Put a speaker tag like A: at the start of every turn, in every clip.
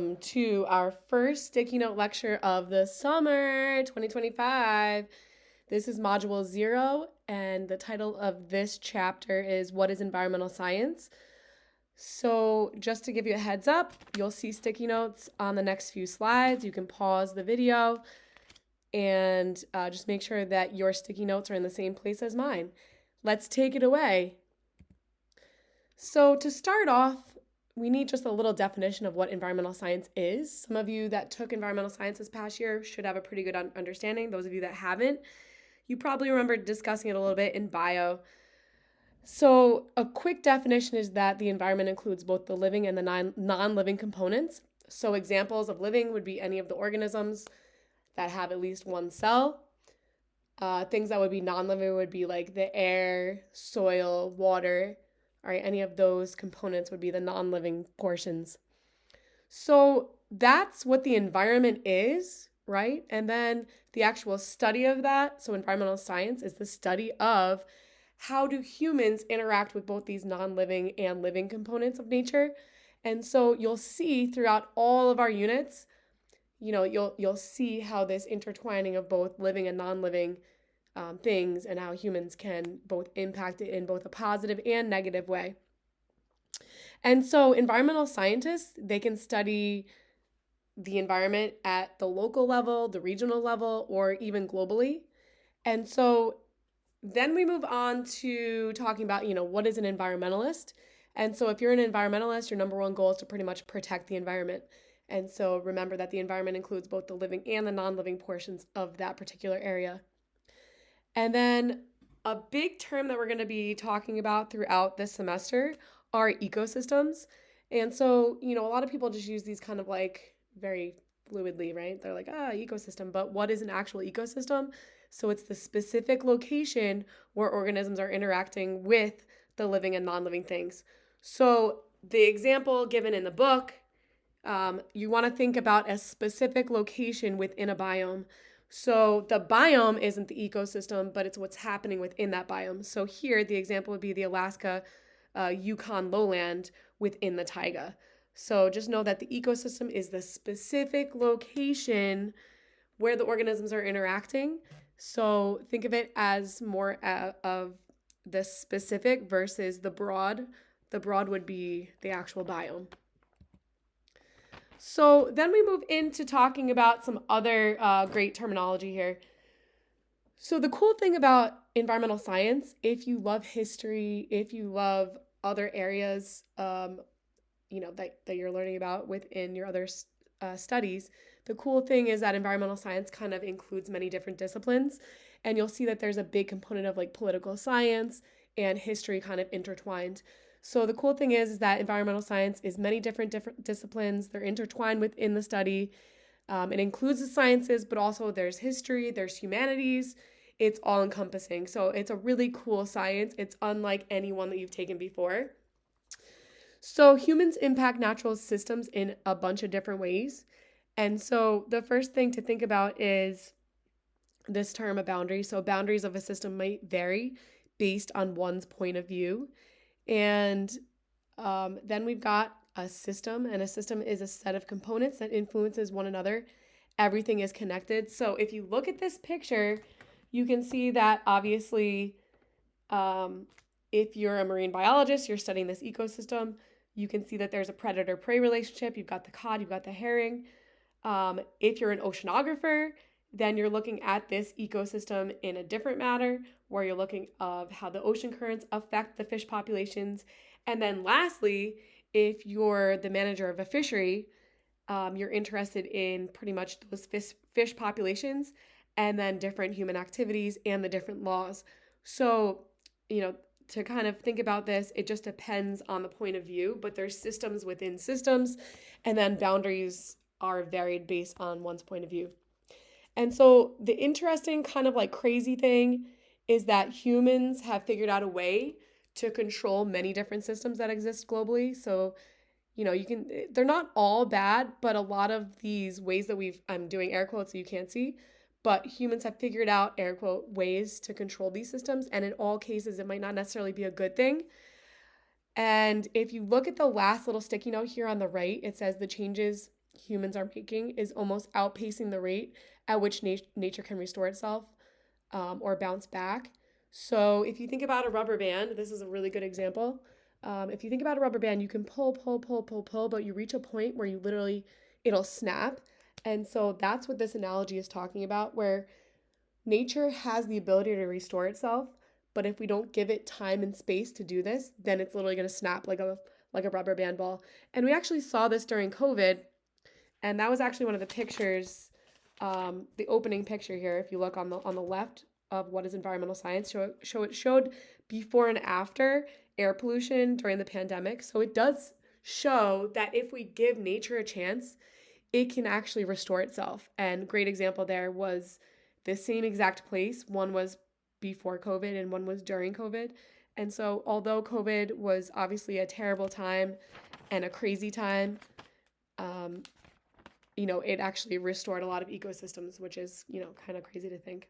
A: To our first sticky note lecture of the summer 2025. This is module 0, and the title of this chapter is What is Environmental Science? So, just to give you a heads up, you'll see sticky notes on the next few slides. You can pause the video and just make sure that your sticky notes are in the same place as mine. Let's take it away. So, to start off, we need just a little definition of what environmental science is. Some of you that took environmental science this past year should have a pretty good understanding. Those of you that haven't, you probably remember discussing it a little bit in bio. So a quick definition is that the environment includes both the living and the non-living components. So examples of living would be any of the organisms that have at least one cell. Things that would be non-living would be like the air, soil, water. All right, any of those components would be the non-living portions. So that's what the environment is, right? And then the actual study of that, so environmental science is the study of how do humans interact with both these non-living and living components of nature. And so you'll see throughout all of our units, you'll see how this intertwining of both living and non-living things and how humans can both impact it in both a positive and negative way. And so environmental scientists, they can study the environment at the local level, the regional level, or even globally. And so then we move on to talking about, what is an environmentalist? And so if you're an environmentalist, your number one goal is to pretty much protect the environment. And so remember that the environment includes both the living and the non-living portions of that particular area. And then a big term that we're going to be talking about throughout this semester are ecosystems. And so, a lot of people just use these kind of like very fluidly, right? They're like, ecosystem, but what is an actual ecosystem? So it's the specific location where organisms are interacting with the living and non-living things. So the example given in the book, you want to think about a specific location within a biome. So the biome isn't the ecosystem, but it's what's happening within that biome. So here, the example would be the Alaska Yukon lowland within the taiga. So just know that the ecosystem is the specific location where the organisms are interacting. So think of it as more of the specific versus the broad. The broad would be the actual biome. So then we move into talking about some other great terminology here. So the cool thing about environmental science, if you love history, if you love other areas, that you're learning about within your other studies, the cool thing is that environmental science kind of includes many different disciplines. And you'll see that there's a big component of like political science and history kind of intertwined. So the cool thing is that environmental science is many different disciplines. They're intertwined within the study. It includes the sciences, but also there's history, there's humanities. It's all encompassing. So it's a really cool science. It's unlike any one that you've taken before. So humans impact natural systems in a bunch of different ways. And so the first thing to think about is this term, a boundary. So boundaries of a system might vary based on one's point of view. And then we've got a system, and a system is a set of components that influences one another. Everything is connected. So if you look at this picture, you can see that obviously if you're a marine biologist, you're studying this ecosystem, you can see that there's a predator-prey relationship. You've got the cod, you've got the herring. If you're an oceanographer, then you're looking at this ecosystem in a different manner, where you're looking of how the ocean currents affect the fish populations. And then lastly, if you're the manager of a fishery, you're interested in pretty much those fish populations and then different human activities and the different laws. So, to kind of think about this, it just depends on the point of view, but there's systems within systems, and then boundaries are varied based on one's point of view. And so the interesting kind of like crazy thing is that humans have figured out a way to control many different systems that exist globally. So, they're not all bad, but a lot of these ways that I'm doing air quotes so you can't see, but humans have figured out, air quote, ways to control these systems. And in all cases, it might not necessarily be a good thing. And if you look at the last little sticky note here on the right, it says the changes humans are making is almost outpacing the rate at which nature can restore itself or bounce back. So if you think about a rubber band, this is a really good example. If you think about a rubber band, you can pull, but you reach a point where you literally, it'll snap. And so that's what this analogy is talking about, where nature has the ability to restore itself, but if we don't give it time and space to do this, then it's literally going to snap like a rubber band ball. And we actually saw this during COVID, and that was actually one of the pictures, the opening picture here. If you look on the left of what is environmental science, it showed before and after air pollution during the pandemic. So it does show that if we give nature a chance, it can actually restore itself. And great example there was the same exact place. One was before COVID and one was during COVID. And so although COVID was obviously a terrible time and a crazy time, it actually restored a lot of ecosystems, which is, kind of crazy to think.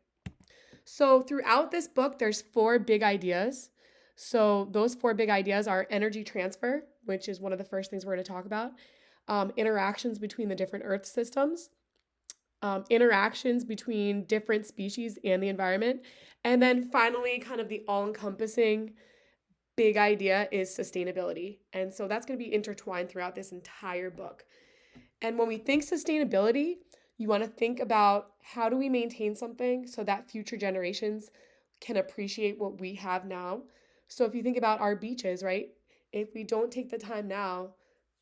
A: So throughout this book, there's 4 big ideas. So those 4 big ideas are energy transfer, which is one of the first things we're going to talk about, interactions between the different Earth systems, interactions between different species and the environment, and then finally, kind of the all-encompassing big idea is sustainability. And so that's going to be intertwined throughout this entire book. And when we think sustainability, you want to think about how do we maintain something so that future generations can appreciate what we have now. So if you think about our beaches, right? If we don't take the time now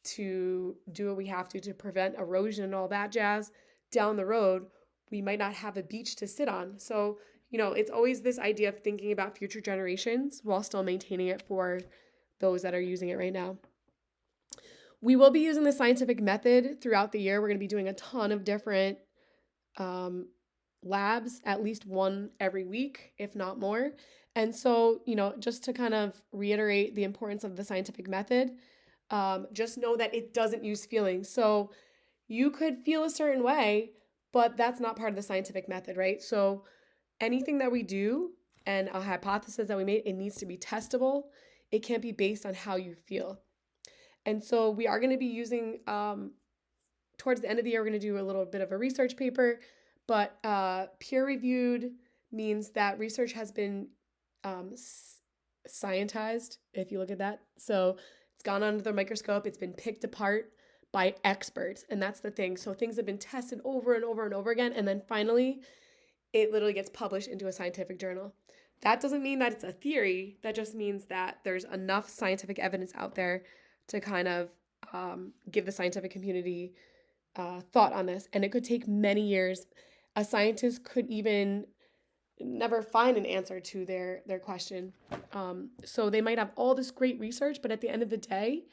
A: to do what we have to prevent erosion and all that jazz, down the road, we might not have a beach to sit on. So, it's always this idea of thinking about future generations while still maintaining it for those that are using it right now. We will be using the scientific method throughout the year. We're going to be doing a ton of different labs, at least one every week, if not more. And so, just to kind of reiterate the importance of the scientific method, just know that it doesn't use feelings. So you could feel a certain way, but that's not part of the scientific method, right? So anything that we do and a hypothesis that we made, it needs to be testable. It can't be based on how you feel. And so we are going to be using, towards the end of the year, we're going to do a little bit of a research paper, but peer-reviewed means that research has been scientized, if you look at that. So it's gone under the microscope. It's been picked apart by experts, and that's the thing. So things have been tested over and over and over again, and then finally, it literally gets published into a scientific journal. That doesn't mean that it's a theory. That just means that there's enough scientific evidence out there to kind of give the scientific community thought on this. And it could take many years. A scientist could even never find an answer to their question. So they might have all this great research, but at the end of the day,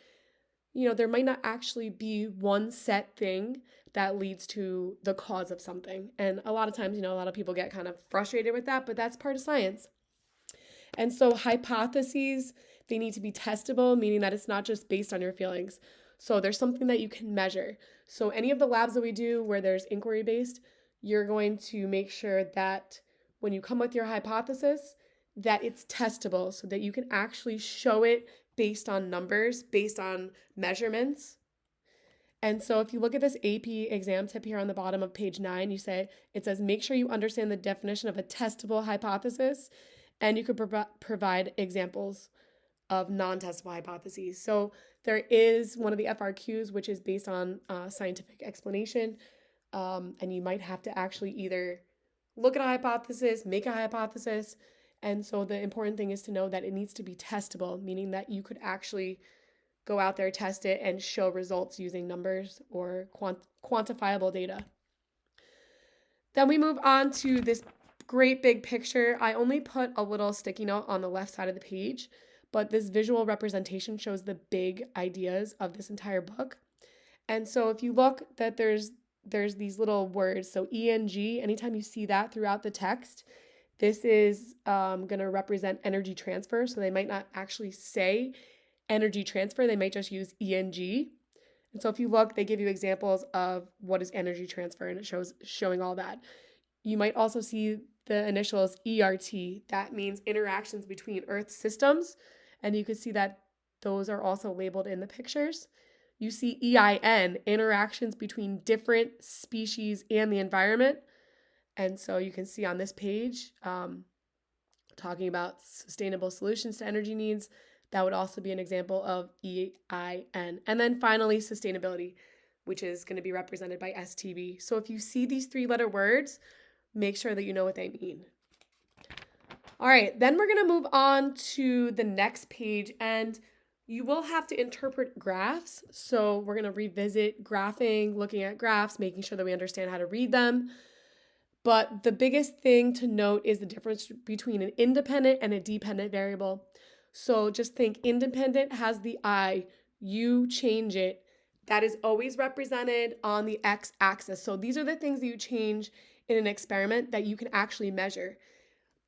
A: there might not actually be one set thing that leads to the cause of something. And a lot of times, a lot of people get kind of frustrated with that, but that's part of science. And so hypotheses, they need to be testable, meaning that it's not just based on your feelings. So there's something that you can measure. So any of the labs that we do where there's inquiry-based, you're going to make sure that when you come with your hypothesis, that it's testable so that you can actually show it based on numbers, based on measurements. And so if you look at this AP exam tip here on the bottom of page 9, it says, make sure you understand the definition of a testable hypothesis, and you could provide examples of non-testable hypotheses. So there is one of the FRQs, which is based on scientific explanation, and you might have to actually either look at a hypothesis, make a hypothesis, and so the important thing is to know that it needs to be testable, meaning that you could actually go out there, test it, and show results using numbers or quantifiable data. Then we move on to this great big picture. I only put a little sticky note on the left side of the page, but this visual representation shows the big ideas of this entire book. And so if you look, that there's these little words. So ENG, anytime you see that throughout the text, this is going to represent energy transfer. So they might not actually say energy transfer. They might just use ENG. And so if you look, they give you examples of what is energy transfer, and it showing all that. You might also see the initials ERT. That means interactions between Earth systems. And you can see that those are also labeled in the pictures. you see EIN, interactions between different species and the environment. And so you can see on this page, talking about sustainable solutions to energy needs, that would also be an example of EIN. And then finally, sustainability, which is going to be represented by STB. So if you see these 3-letter words, make sure that you know what they mean. All right, then we're going to move on to the next page, and you will have to interpret graphs. So we're going to revisit graphing, looking at graphs, making sure that we understand how to read them. But the biggest thing to note is the difference between an independent and a dependent variable. So just think independent has the I, you change it. That is always represented on the x-axis. So these are the things that you change in an experiment that you can actually measure.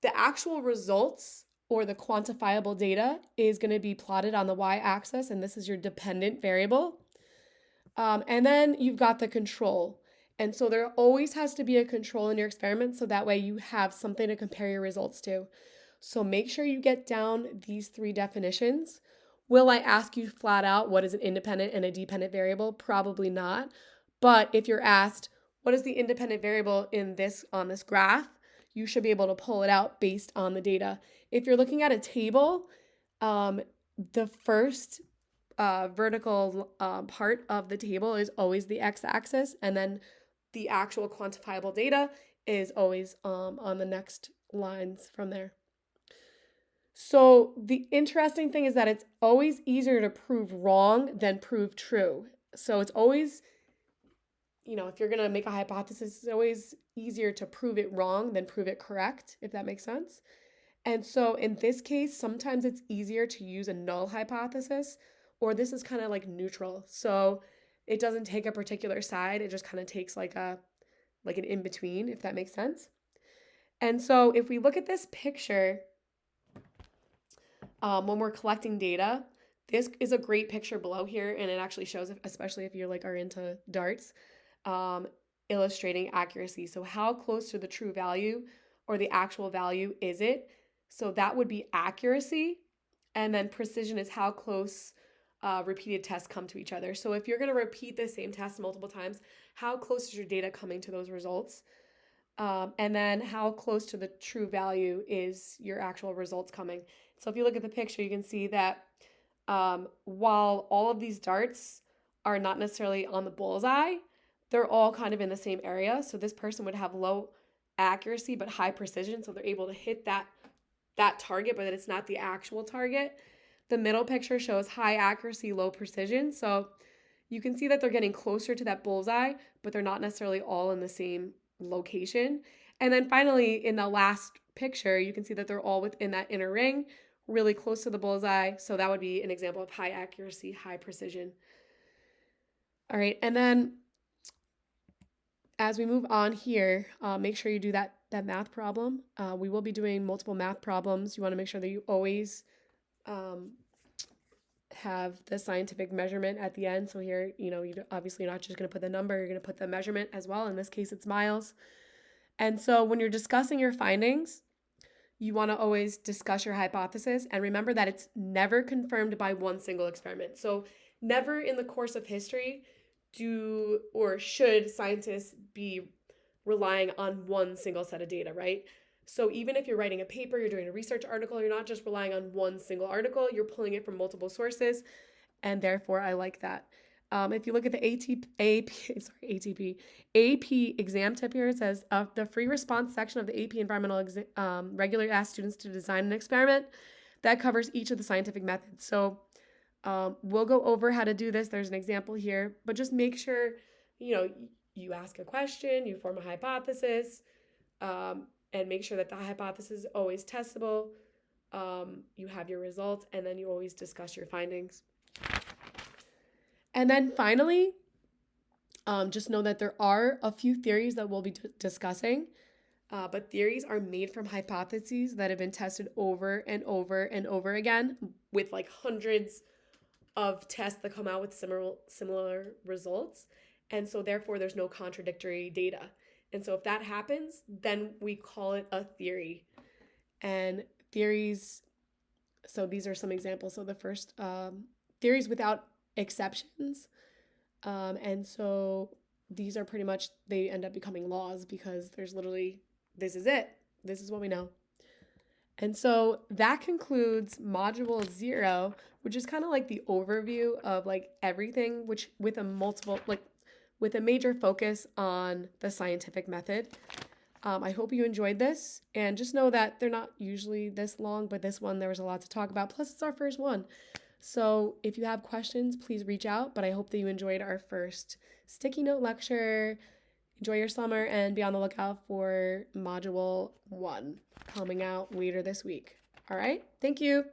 A: The actual results or the quantifiable data is going to be plotted on the y-axis, and this is your dependent variable. And then you've got the control. And so there always has to be a control in your experiment, so that way you have something to compare your results to. So make sure you get down these 3 definitions. Will I ask you flat out what is an independent and a dependent variable? Probably not. But if you're asked, what is the independent variable on this graph? You should be able to pull it out based on the data. If you're looking at a table, the first vertical part of the table is always the x-axis, and then the actual quantifiable data is always on the next lines from there. So the interesting thing is that it's always easier to prove wrong than prove true. So it's always, if you're going to make a hypothesis, it's always easier to prove it wrong than prove it correct, if that makes sense. And so in this case, sometimes it's easier to use a null hypothesis, or this is kind of like neutral. So it doesn't take a particular side. It just kind of takes like an in-between, if that makes sense. And so if we look at this picture, when we're collecting data, this is a great picture below here, and it actually shows, especially if you're are into darts, illustrating accuracy. So how close to the true value or the actual value is it? So that would be accuracy, and then precision is how close repeated tests come to each other. So if you're going to repeat the same test multiple times, how close is your data coming to those results? And then how close to the true value is your actual results coming? So if you look at the picture, you can see that while all of these darts are not necessarily on the bullseye, they're all kind of in the same area. So this person would have low accuracy but high precision, so they're able to hit that target, but it's not the actual target. The middle picture shows high accuracy, low precision. So you can see that they're getting closer to that bullseye, but they're not necessarily all in the same location. And then finally, in the last picture, you can see that they're all within that inner ring, really close to the bullseye. So that would be an example of high accuracy, high precision. All right, and then as we move on here, make sure you do that math problem. We will be doing multiple math problems. You want to make sure that you always have the scientific measurement at the end. So here, obviously you're not just going to put the number, you're going to put the measurement as well. In this case, it's miles. And so when you're discussing your findings, you want to always discuss your hypothesis, and remember that it's never confirmed by one single experiment. So never in the course of history should scientists be relying on one single set of data, right? So even if you're writing a paper, you're doing a research article, you're not just relying on one single article, you're pulling it from multiple sources, and therefore I like that. If you look at the AP exam tip here, it says the free response section of the AP environmental regularly asks students to design an experiment that covers each of the scientific methods. So we'll go over how to do this. There's an example here, but just make sure, you ask a question, you form a hypothesis, and make sure that the hypothesis is always testable. You have your results, and then you always discuss your findings. And then finally, just know that there are a few theories that we'll be discussing, but theories are made from hypotheses that have been tested over and over and over again with hundreds of tests that come out with similar results. And so therefore there's no contradictory data. And so if that happens, then we call it a theory. And theories, so these are some examples. So the first, theories without exceptions And so these are pretty much, they end up becoming laws because there's literally, this is it. This is what we know. And so that concludes module 0, which is kind of like the overview of like everything, which with a major focus on the scientific method. I hope you enjoyed this, and just know that they're not usually this long, but this one there was a lot to talk about. Plus, it's our first one. So if you have questions, please reach out. But I hope that you enjoyed our first sticky note lecture. Enjoy your summer and be on the lookout for module 1 coming out later this week. All right. Thank you.